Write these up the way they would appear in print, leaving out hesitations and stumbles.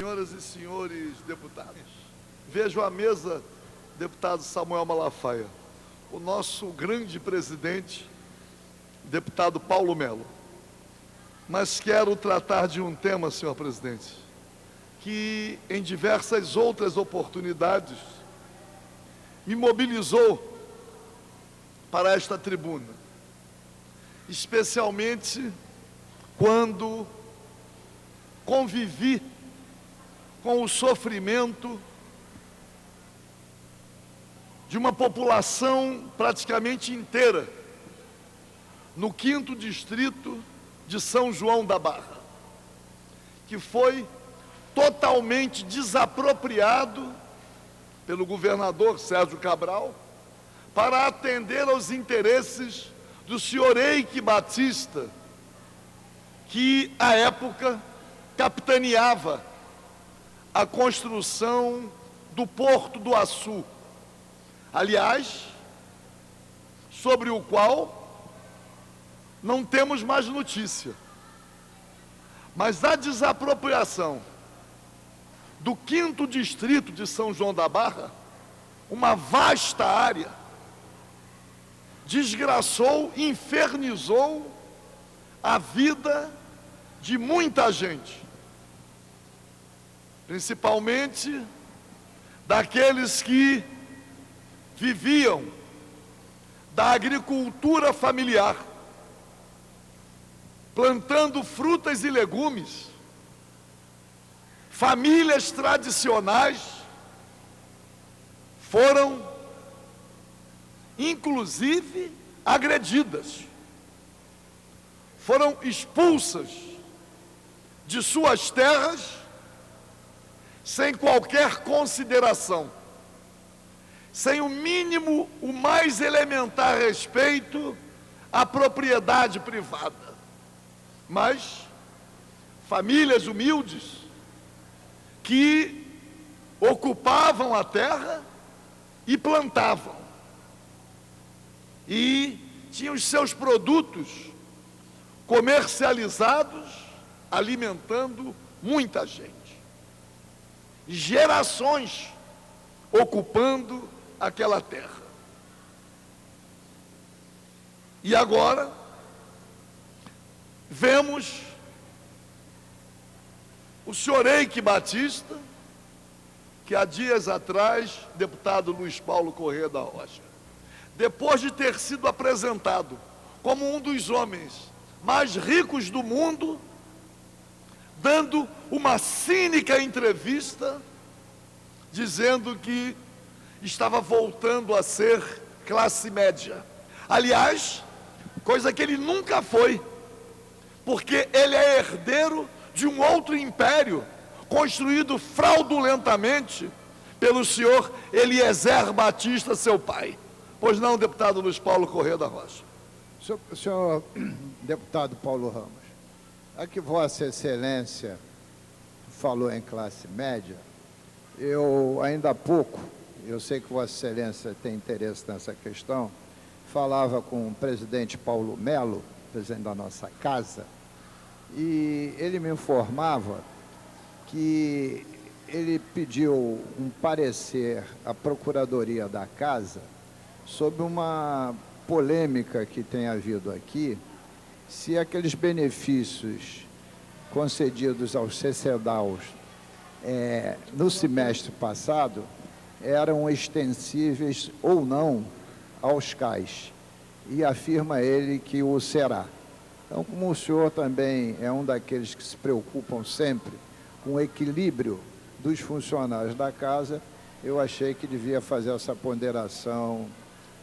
Senhoras e senhores deputados, vejo à mesa deputado Samuel Malafaia, o nosso grande presidente, deputado Paulo Melo. Mas quero tratar de um tema, senhor presidente, que em diversas outras oportunidades me mobilizou para esta tribuna, especialmente quando convivi com o sofrimento de uma população praticamente inteira no 5º distrito de São João da Barra, que foi totalmente desapropriado pelo governador Sérgio Cabral para atender aos interesses do senhor Eike Batista, que à época capitaneava a construção do Porto do Açu, aliás, sobre o qual não temos mais notícia. Mas a desapropriação do 5º distrito de São João da Barra, uma vasta área, desgraçou, infernizou a vida de muita gente, principalmente daqueles que viviam da agricultura familiar, plantando frutas e legumes, famílias tradicionais foram, inclusive, agredidas, foram expulsas de suas terras sem qualquer consideração, sem o mínimo, o mais elementar respeito à propriedade privada. Mas famílias humildes que ocupavam a terra e plantavam, e tinham os seus produtos comercializados, alimentando muita gente. Gerações ocupando aquela terra. E agora vemos o senhor Eike Batista, que há dias atrás, deputado Luiz Paulo Corrêa da Rocha, depois de ter sido apresentado como um dos homens mais ricos do mundo, dando uma cínica entrevista, dizendo que estava voltando a ser classe média. Aliás, coisa que ele nunca foi, porque ele é herdeiro de um outro império, construído fraudulentamente pelo senhor Eliezer Batista, seu pai. Pois não, deputado Luiz Paulo Corrêa da Rocha? Senhor deputado Paulo Ramos, a que Vossa Excelência falou em classe média, eu ainda há pouco, eu sei que Vossa Excelência tem interesse nessa questão, falava com o presidente Paulo Melo, presidente da nossa casa, e ele me informava que ele pediu um parecer à Procuradoria da Casa sobre uma polêmica que tem havido aqui, se aqueles benefícios concedidos aos CCDAOs no semestre passado eram extensíveis ou não aos CAIs, e afirma ele que o será. Então, como o senhor também é um daqueles que se preocupam sempre com o equilíbrio dos funcionários da casa, eu achei que devia fazer essa ponderação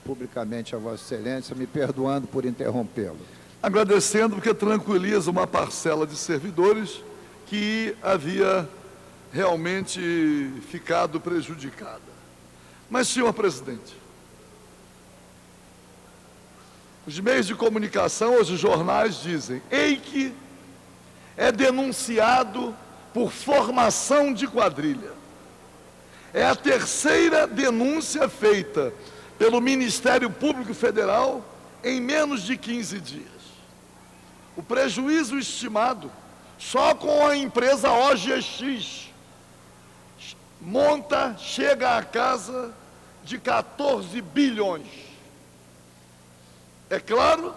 publicamente a Vossa Excelência, me perdoando por interrompê-lo. Agradecendo, porque tranquiliza uma parcela de servidores que havia realmente ficado prejudicada. Mas, senhor presidente, os meios de comunicação, os jornais dizem: Eike é denunciado por formação de quadrilha. É a terceira denúncia feita pelo Ministério Público Federal em menos de 15 dias. O prejuízo estimado, só com a empresa OGX, chega à casa de 14 bilhões. É claro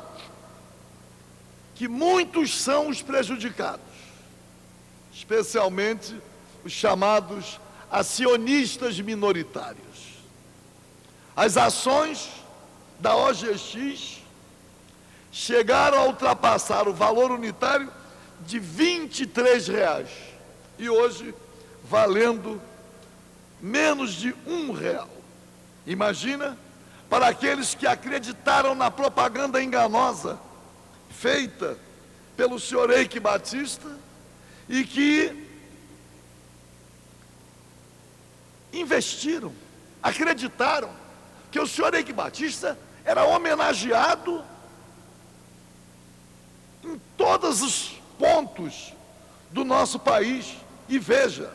que muitos são os prejudicados, especialmente os chamados acionistas minoritários. As ações da OGX chegaram a ultrapassar o valor unitário de R$ 23, e hoje valendo menos de R$ 1. Imagina, para aqueles que acreditaram na propaganda enganosa feita pelo senhor Eike Batista e que investiram, acreditaram que o senhor Eike Batista era homenageado em todos os pontos do nosso país. E veja,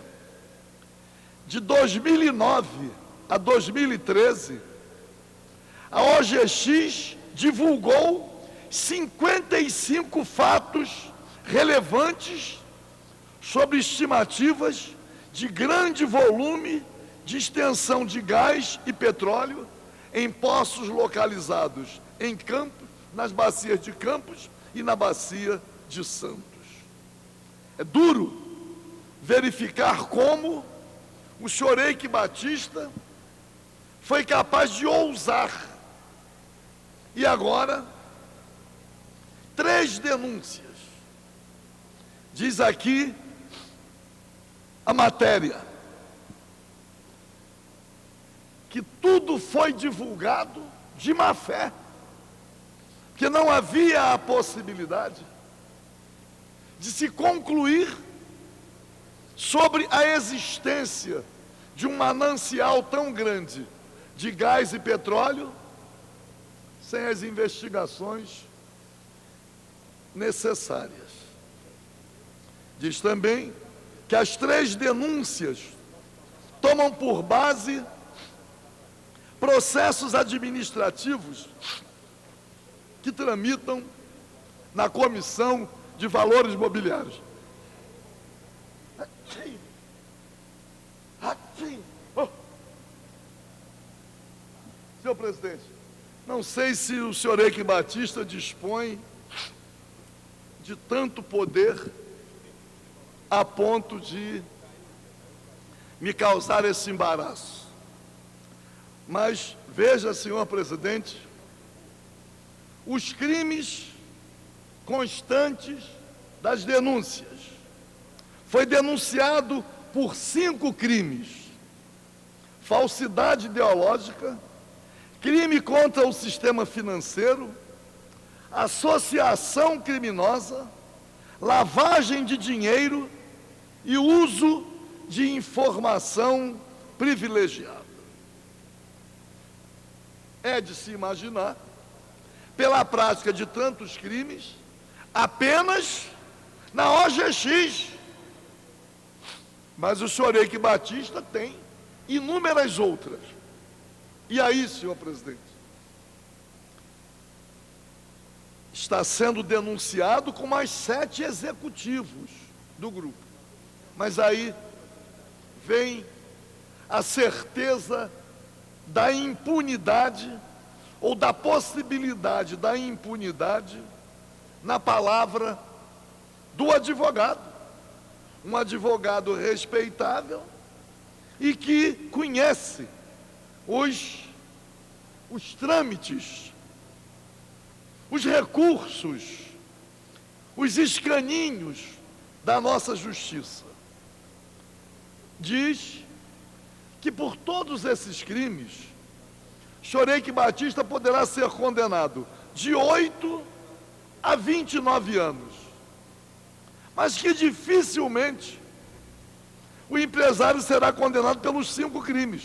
de 2009 a 2013, a OGX divulgou 55 fatos relevantes sobre estimativas de grande volume de extensão de gás e petróleo em poços localizados em Campos, nas bacias de Campos e na bacia de Santos. É duro verificar como o senhor Eike Batista foi capaz de ousar. E agora, 3 denúncias. Diz aqui a matéria que tudo foi divulgado de má fé, que não havia a possibilidade de se concluir sobre a existência de um manancial tão grande de gás e petróleo sem as investigações necessárias. Diz também que as 3 denúncias tomam por base processos administrativos que tramitam na Comissão de Valores Mobiliários. Oh. Senhor presidente, não sei se o senhor Eike Batista dispõe de tanto poder a ponto de me causar esse embaraço. Mas veja, senhor presidente, os crimes constantes das denúncias. Foi denunciado por 5 crimes: falsidade ideológica, crime contra o sistema financeiro, associação criminosa, lavagem de dinheiro e uso de informação privilegiada. É de se imaginar, pela prática de tantos crimes, apenas na OGX. Mas o senhor Eike Batista tem inúmeras outras. E aí, senhor presidente, está sendo denunciado com mais 7 executivos do grupo. Mas aí vem a certeza da impunidade, ou da possibilidade da impunidade, na palavra do advogado. Um advogado respeitável e que conhece os trâmites, os recursos, os escaninhos da nossa justiça. Diz que por todos esses crimes, o senhor Eike Batista poderá ser condenado de 8 a 29 anos, mas que dificilmente o empresário será condenado pelos 5 crimes,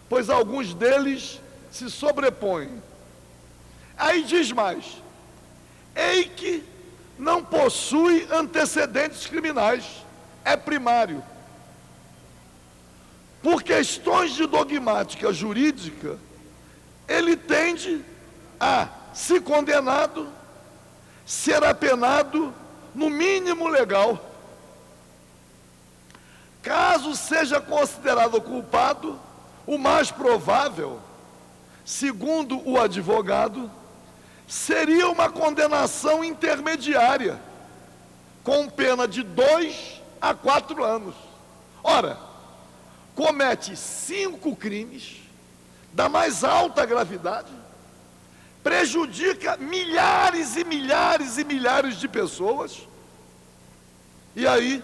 pois alguns deles se sobrepõem. Aí diz mais: Eike não possui antecedentes criminais, é primário. Por questões de dogmática jurídica, ele tende a, se condenado, ser apenado no mínimo legal. Caso seja considerado culpado, o mais provável, segundo o advogado, seria uma condenação intermediária, com pena de 2 a 4 anos. Ora, comete 5 crimes da mais alta gravidade, prejudica milhares e milhares e milhares de pessoas, e aí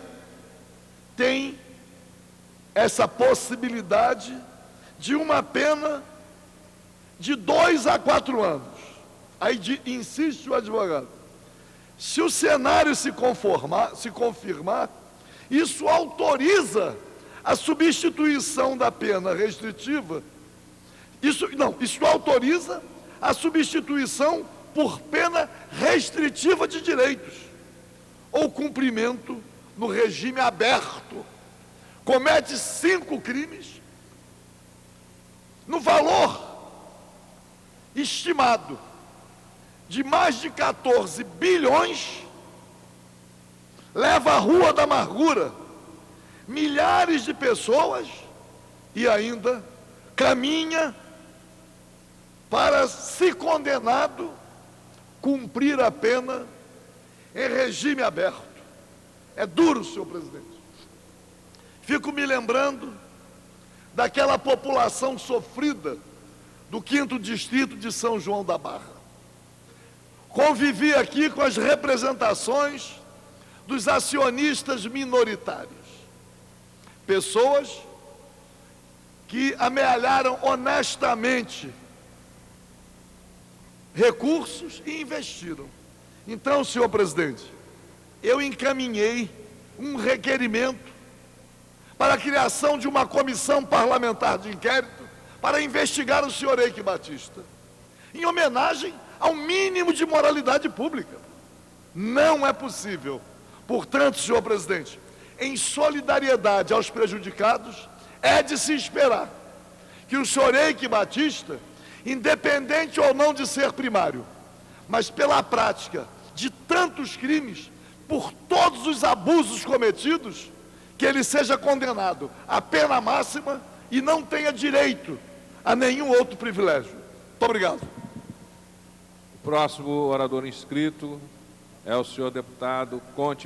tem essa possibilidade de uma pena de 2 a 4 anos. Aí insiste o advogado, se o cenário se confirmar, isso autoriza a substituição da pena restritiva, isso autoriza a substituição por pena restritiva de direitos, ou cumprimento no regime aberto. Comete 5 crimes, no valor estimado de mais de 14 bilhões, leva à rua da amargura milhares de pessoas e ainda caminha para, se condenado, cumprir a pena em regime aberto. É duro, senhor presidente. Fico me lembrando daquela população sofrida do 5º Distrito de São João da Barra. Convivi aqui com as representações dos acionistas minoritários, pessoas que amealharam honestamente recursos e investiram. Então, senhor presidente, eu encaminhei um requerimento para a criação de uma comissão parlamentar de inquérito para investigar o senhor Eike Batista, em homenagem ao mínimo de moralidade pública. Não é possível. Portanto, senhor presidente, em solidariedade aos prejudicados, é de se esperar que o senhor Eike Batista, independente ou não de ser primário, mas pela prática de tantos crimes, por todos os abusos cometidos, que ele seja condenado à pena máxima e não tenha direito a nenhum outro privilégio. Muito obrigado. O próximo orador inscrito é o senhor deputado Conte